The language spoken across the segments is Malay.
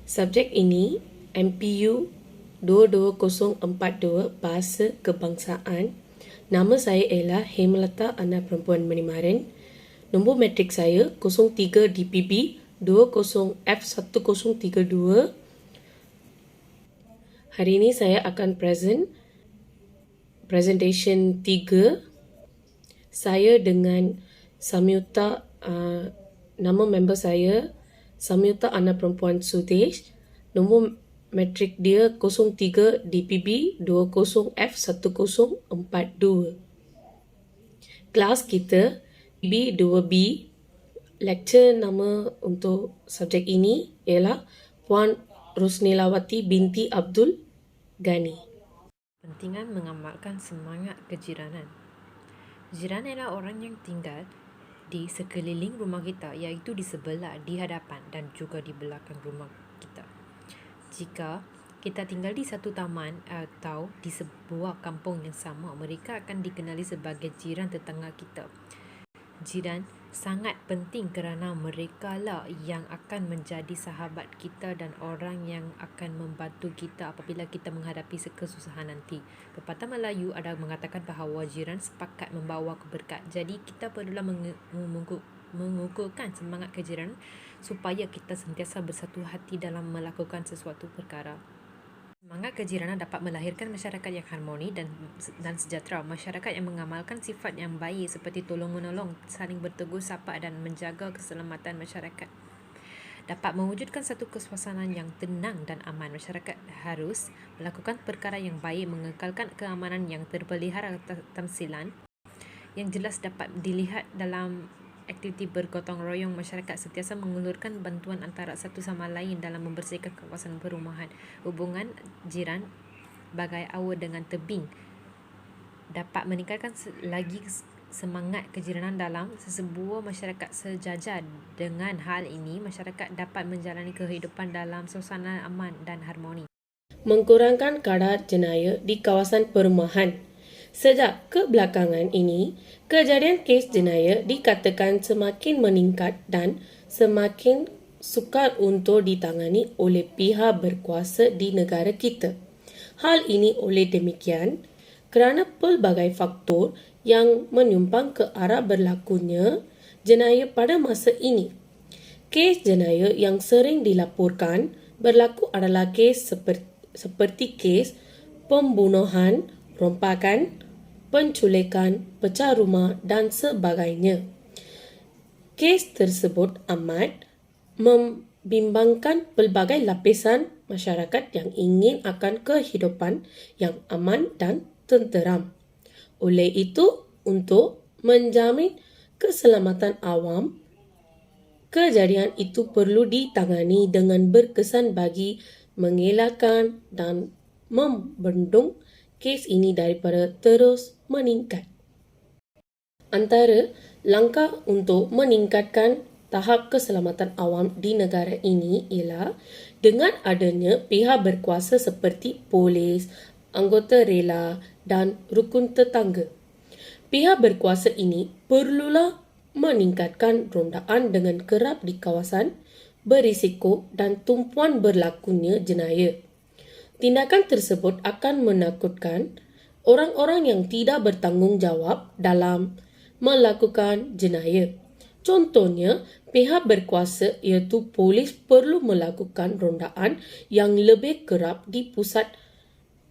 Subjek ini MPU 22042 Bahasa Kebangsaan. Nama saya ialah Hemalata Anak Perempuan Manimaran. Nombor matrik saya 03 DPB 20F1032. Hari ini saya akan presentation 3. Saya dengan Samyuta, nama member saya Samyuta Anak Perempuan Sudesh. Nombor matrik dia 03 DPB 20F1042. Kelas kita B2B. Lecture nama untuk subjek ini ialah Puan Rosnilawati binti Abdul Ghani. Pentingan mengamalkan semangat kejiranan. Jiran adalah orang yang tinggal di sekeliling rumah kita, iaitu di sebelah, di hadapan dan juga di belakang rumah kita. Jika kita tinggal di satu taman atau di sebuah kampung yang sama, mereka akan dikenali sebagai jiran tetangga kita. Jiran sangat penting kerana mereka lah yang akan menjadi sahabat kita dan orang yang akan membantu kita apabila kita menghadapi kesusahan nanti. Pepatah Melayu ada mengatakan bahawa jiran sepakat membawa keberkat. Jadi kita perlulah mengukuhkan semangat kejiranan supaya kita sentiasa bersatu hati dalam melakukan sesuatu perkara. Semangat kejiranan dapat melahirkan masyarakat yang harmoni dan sejahtera. Masyarakat yang mengamalkan sifat yang baik seperti tolong-menolong, saling bertegur sapa dan menjaga keselamatan masyarakat dapat mewujudkan satu kesuasanan yang tenang dan aman. Masyarakat harus melakukan perkara yang baik, mengekalkan keamanan yang terpelihara. Tamsilan yang jelas dapat dilihat dalam aktiviti bergotong royong. Masyarakat sentiasa mengulurkan bantuan antara satu sama lain dalam membersihkan kawasan perumahan. Hubungan jiran bagai awa dengan tebing dapat meningkatkan lagi semangat kejiranan dalam sesebuah masyarakat sejajar. Dengan hal ini, masyarakat dapat menjalani kehidupan dalam suasana aman dan harmoni. Mengkurangkan kadar jenayah di kawasan perumahan. Sejak kebelakangan ini, kejadian kes jenayah dikatakan semakin meningkat dan semakin sukar untuk ditangani oleh pihak berkuasa di negara kita. Hal ini oleh demikian kerana pelbagai faktor yang menyumbang ke arah berlakunya jenayah pada masa ini. Kes jenayah yang sering dilaporkan berlaku adalah kes seperti kes pembunuhan, rompakan, penculikan, pecah rumah dan sebagainya. Kes tersebut amat membimbangkan pelbagai lapisan masyarakat yang ingin akan kehidupan yang aman dan tenteram. Oleh itu, untuk menjamin keselamatan awam, kejadian itu perlu ditangani dengan berkesan bagi mengelakkan dan membendung kes ini daripada terus meningkat. Antara langkah untuk meningkatkan tahap keselamatan awam di negara ini ialah dengan adanya pihak berkuasa seperti polis, anggota rela dan rukun tetangga. Pihak berkuasa ini perlulah meningkatkan rondaan dengan kerap di kawasan berisiko dan tumpuan berlakunya jenayah. Tindakan tersebut akan menakutkan orang-orang yang tidak bertanggungjawab dalam melakukan jenayah. Contohnya, pihak berkuasa iaitu polis perlu melakukan rondaan yang lebih kerap di pusat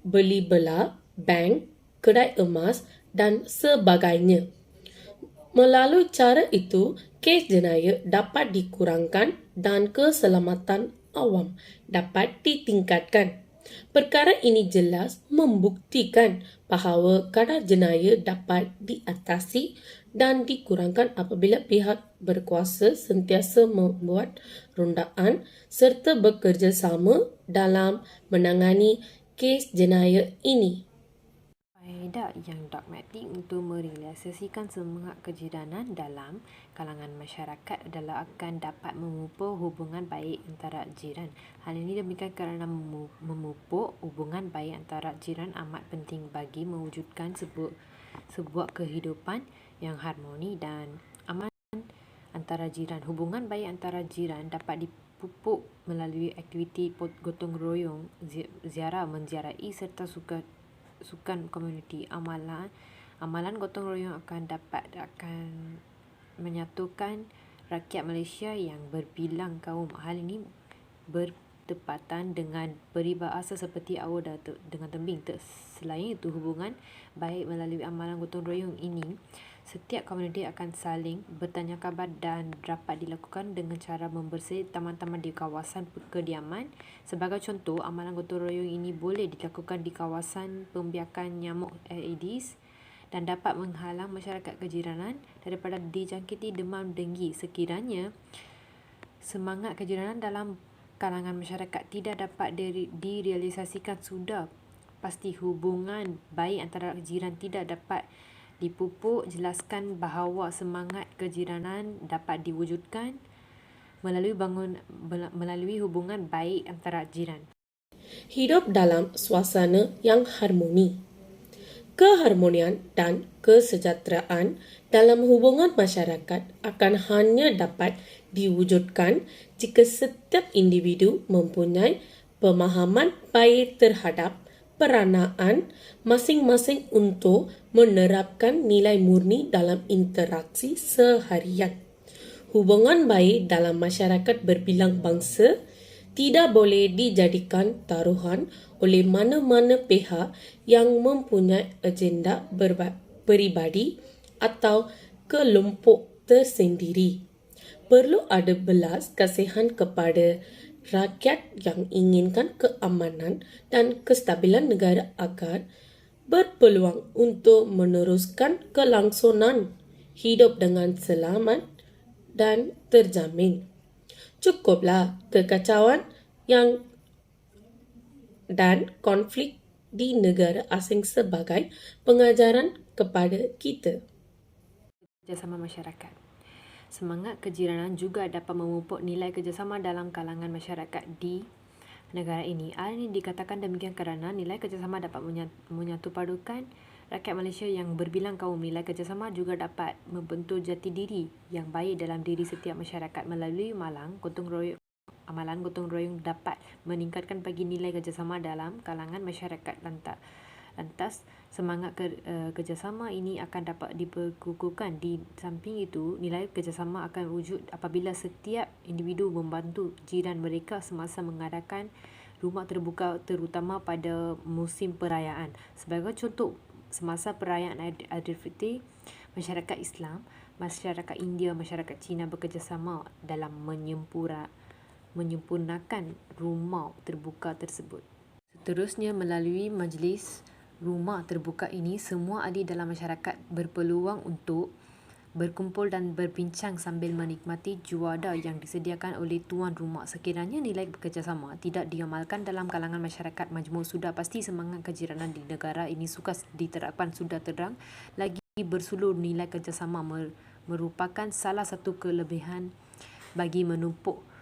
beli belah, bank, kedai emas dan sebagainya. Melalui cara itu, kes jenayah dapat dikurangkan dan keselamatan awam dapat ditingkatkan. Perkara ini jelas membuktikan bahawa kadar jenayah dapat diatasi dan dikurangkan apabila pihak berkuasa sentiasa membuat rondaan serta bekerjasama dalam menangani kes jenayah ini. Faedah yang dogmatik untuk merealisasikan semangat kejiranan dalam kalangan masyarakat adalah akan dapat memupuk hubungan baik antara jiran. Hal ini demikian kerana memupuk hubungan baik antara jiran amat penting bagi mewujudkan sebuah kehidupan yang harmoni dan aman antara jiran. Hubungan baik antara jiran dapat dipupuk melalui aktiviti gotong royong, ziarah menziarahi serta sukan komuniti. Amalan gotong royong akan menyatukan rakyat Malaysia yang berbilang kaum. Hal ini bertepatan dengan peribahasa seperti awal dengan tembing. Selain itu, hubungan baik melalui amalan gotong royong ini, setiap komuniti akan saling bertanya khabar dan dapat dilakukan dengan cara membersih taman-taman di kawasan kediaman. Sebagai contoh, amalan gotong royong ini boleh dilakukan di kawasan pembiakan nyamuk Aedes dan dapat menghalang masyarakat kejiranan daripada dijangkiti demam denggi. Sekiranya semangat kejiranan dalam kalangan masyarakat tidak dapat direalisasikan, sudah pasti hubungan baik antara jiran tidak dapat dipupuk. Jelaskan bahawa semangat kejiranan dapat diwujudkan melalui hubungan baik antara jiran. Hidup dalam suasana yang harmoni. Keharmonian dan kesejahteraan dalam hubungan masyarakat akan hanya dapat diwujudkan jika setiap individu mempunyai pemahaman baik terhadap peranaan masing-masing untuk menerapkan nilai murni dalam interaksi seharian. Hubungan baik dalam masyarakat berbilang bangsa tidak boleh dijadikan taruhan oleh mana-mana pihak yang mempunyai agenda peribadi atau kelompok tersendiri. Perlu ada belas kasihan kepada rakyat yang inginkan keamanan dan kestabilan negara agar berpeluang untuk meneruskan kelangsungan hidup dengan selamat dan terjamin. Cukuplah kekacauan dan konflik di negara asing sebagai pengajaran kepada kita. Kerjasama masyarakat. Semangat kejiranan juga dapat memupuk nilai kerjasama dalam kalangan masyarakat di negara ini. Hal ini dikatakan demikian kerana nilai kerjasama dapat menyatupadukan rakyat Malaysia yang berbilang kaum. Nilai kerjasama juga dapat membentuk jati diri yang baik dalam diri setiap masyarakat. Melalui amalan gotong royong dapat meningkatkan bagi nilai kerjasama dalam kalangan masyarakat. Lantas, semangat kerjasama ini akan dapat diperkukuhkan. Di samping itu, nilai kerjasama akan wujud apabila setiap individu membantu jiran mereka semasa mengadakan rumah terbuka, terutama pada musim perayaan. Sebagai contoh, semasa perayaan Aidilfitri, masyarakat Islam, masyarakat India, masyarakat Cina bekerjasama dalam menyempurnakan rumah terbuka tersebut. Seterusnya, melalui majlis rumah terbuka ini, semua ahli dalam masyarakat berpeluang untuk berkumpul dan berbincang sambil menikmati juada yang disediakan oleh tuan rumah. Sekiranya nilai bekerjasama tidak diamalkan dalam kalangan masyarakat majmuk, sudah pasti semangat kejiranan di negara ini sukar diterapkan. Sudah terang lagi, bersuluh nilai kerjasama merupakan salah satu kelebihan bagi memupuk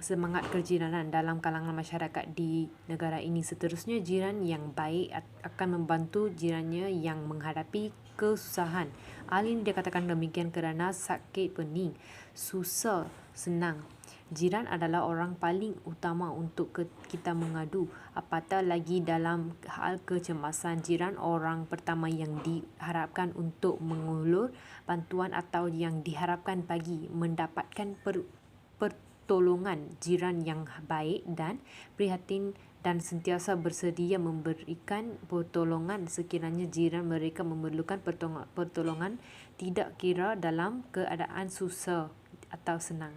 semangat kejiranan dalam kalangan masyarakat di negara ini. Seterusnya, jiran yang baik akan membantu jirannya yang menghadapi kesusahan. Hal ini dikatakan demikian kerana sakit pening, susah senang, jiran adalah orang paling utama untuk kita mengadu. Apatah lagi dalam hal kecemasan, jiran orang pertama yang diharapkan untuk mengulur bantuan atau yang diharapkan bagi mendapatkan pertolongan. Jiran yang baik dan prihatin dan sentiasa bersedia memberikan pertolongan sekiranya jiran mereka memerlukan pertolongan, tidak kira dalam keadaan susah atau senang.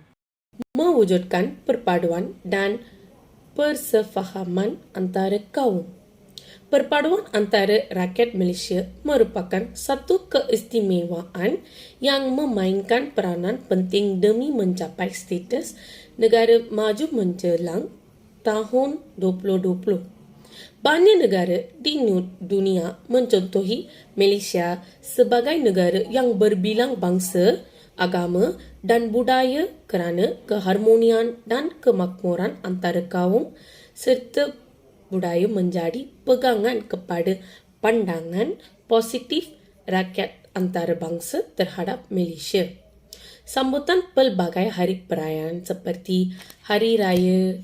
Mewujudkan perpaduan dan persefahaman antara kaum. Perpaduan antara rakyat Malaysia merupakan satu keistimewaan yang memainkan peranan penting demi mencapai status negara maju menjelang tahun 2020. Banyak negara di dunia mencontohi Malaysia sebagai negara yang berbilang bangsa, agama dan budaya kerana keharmonian dan kemakmuran antara kaum serta budaya menjadi pegangan kepada pandangan positif rakyat antarabangsa terhadap Malaysia. Sambutan pelbagai hari perayaan seperti Hari Raya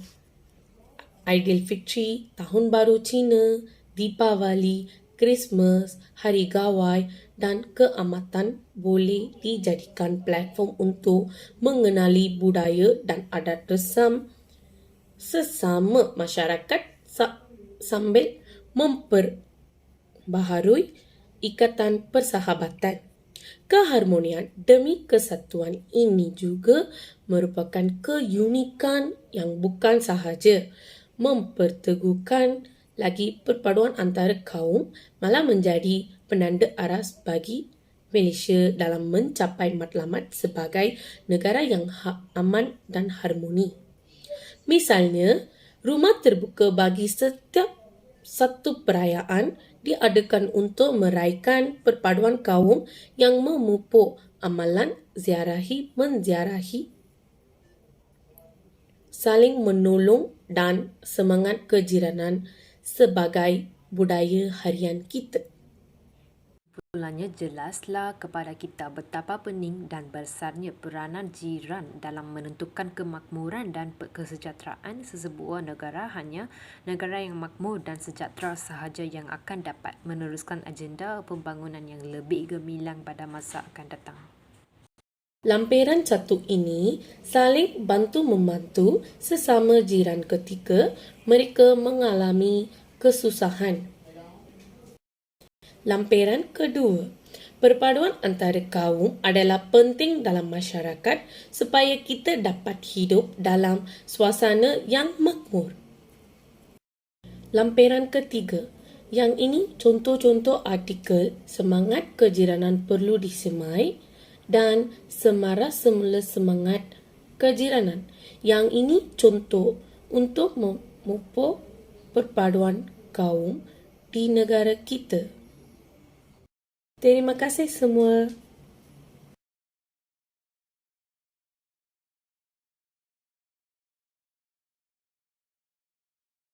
Aidilfitri, Tahun Baru Cina, Deepavali, Christmas, Hari Gawai dan keamatan boleh dijadikan platform untuk mengenali budaya dan adat resam sesama masyarakat sambil memperbaharui ikatan persahabatan. Keharmonian demi kesatuan ini juga merupakan keunikan yang bukan sahaja memperteguhkan lagi perpaduan antara kaum, malah menjadi penanda aras bagi Malaysia dalam mencapai matlamat sebagai negara yang aman dan harmoni. Misalnya, rumah terbuka bagi setiap satu perayaan diadakan untuk meraihkan perpaduan kaum yang memupuk amalan menziarahi, saling menolong dan semangat kejiranan sebagai budaya harian kita. Kesimpulannya, jelaslah kepada kita betapa penting dan besarnya peranan jiran dalam menentukan kemakmuran dan kesejahteraan sesebuah negara. Hanya negara yang makmur dan sejahtera sahaja yang akan dapat meneruskan agenda pembangunan yang lebih gemilang pada masa akan datang. Lampiran satu ini saling bantu-membantu sesama jiran ketika mereka mengalami kesusahan. Lampiran kedua, perpaduan antara kaum adalah penting dalam masyarakat supaya kita dapat hidup dalam suasana yang makmur. Lampiran ketiga, yang ini contoh-contoh artikel semangat kejiranan perlu disemai dan semara semula semangat kejiranan. Yang ini contoh untuk memupuk perpaduan kaum di negara kita. Terima kasih semua.